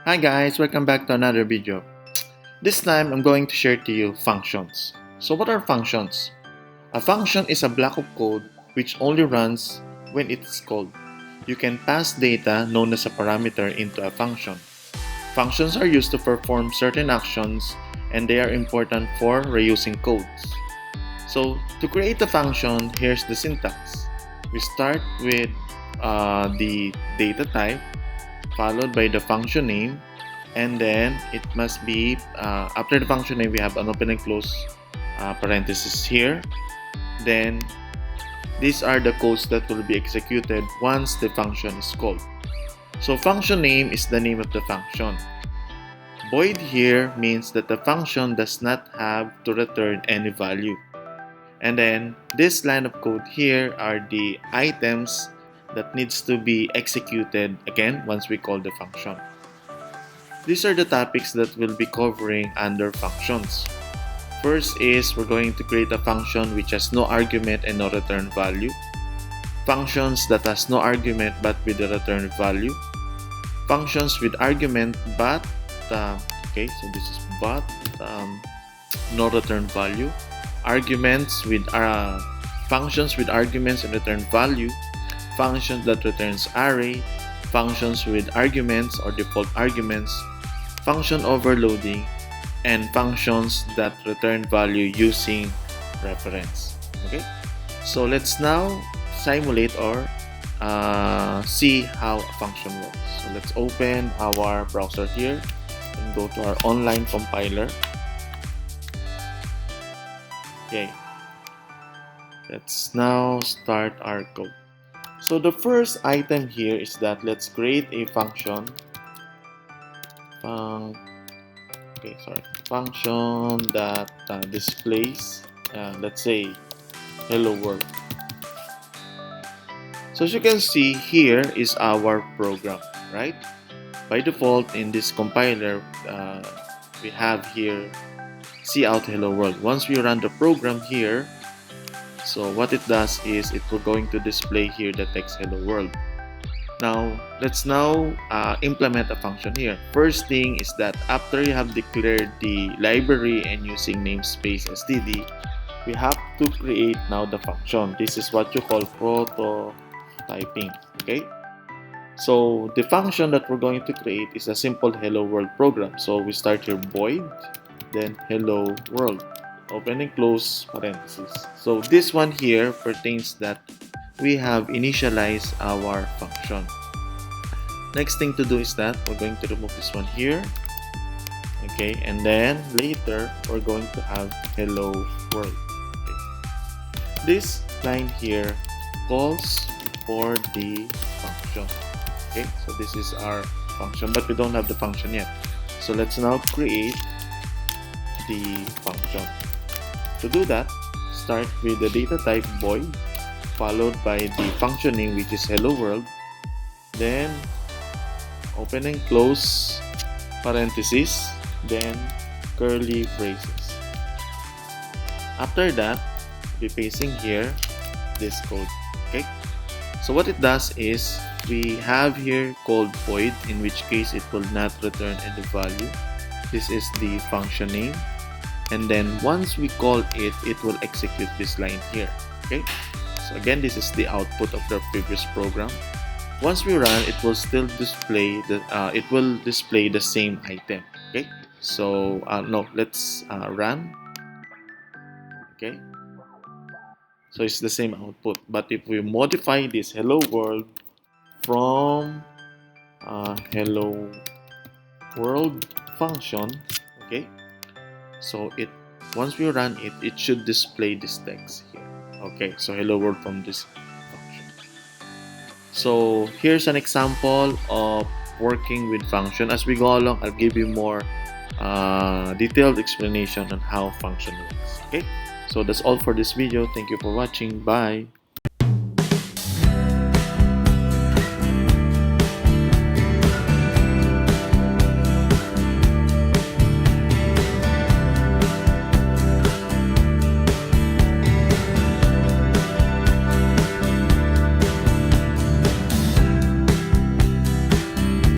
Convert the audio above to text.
Hi guys, welcome back to another video. This time I'm going to share to you functions. So what are functions? A function is a block of code which only runs when it's called. You can pass data known as a parameter into a function. Functions are used to perform certain actions and they are important for reusing codes. So to create a function, here's the syntax. We start with the data type followed by the function name, and then it must be after the function name we have an open and close parenthesis here. Then these are the codes that will be executed once the function is called. So function name is the name of the function. Void here means that the function does not have to return any value. And then this line of code here are the items that needs to be executed again once we call the function. These are the topics that we'll be covering under functions. First is we're going to create a function which has no argument and no return value. Functions that has no argument but with a return value. Functions with argument but okay, so this is but no return value. Arguments with functions with arguments and return value. Functions that returns array. Functions with arguments or default arguments. Function overloading, and functions that return value using reference. Okay, so let's now simulate or see how a function works. So let's open our browser here and go to our online compiler. Okay, let's now start our code. So the first item here is that let's create a function function that displays let's say hello world. So as you can see, here is our program, right? By default in this compiler we have here cout hello world. Once we run the program here, so what it does is it will going to display here the text hello world. Now let's implement a function here. First thing is that after you have declared the library and using namespace std, we have to create now the function. This is what you call prototyping. Okay, so the function that we're going to create is a simple hello world program. So we start here void, then hello world, open and close parentheses. So this one here pertains that we have initialized our function. Next thing to do is that we're going to remove this one here. Okay, and then later we're going to have hello world. Okay. This line here calls for the function. Okay, so this is our function, but we don't have the function yet. So let's now create the function. To do that, start with the data type void, followed by the function name which is hello world, then open and close parentheses, then curly braces. After that, be pasting here this code. Okay, so what it does is we have here called void, in which case it will not return any value. This is the function name, and then once we call it, it will execute this line here. Okay, so again, this is the output of the previous program. Once we run, it will still display the same item. Okay, so let's run. Okay, so it's the same output, but if we modify this hello world from hello world function, okay, so once we run it, it should display this text here. Okay, so hello world from this function. So here's an example of working with function. As we go along, I'll give you more detailed explanation on how function works. Okay, so that's all for this video. Thank you for watching. Bye.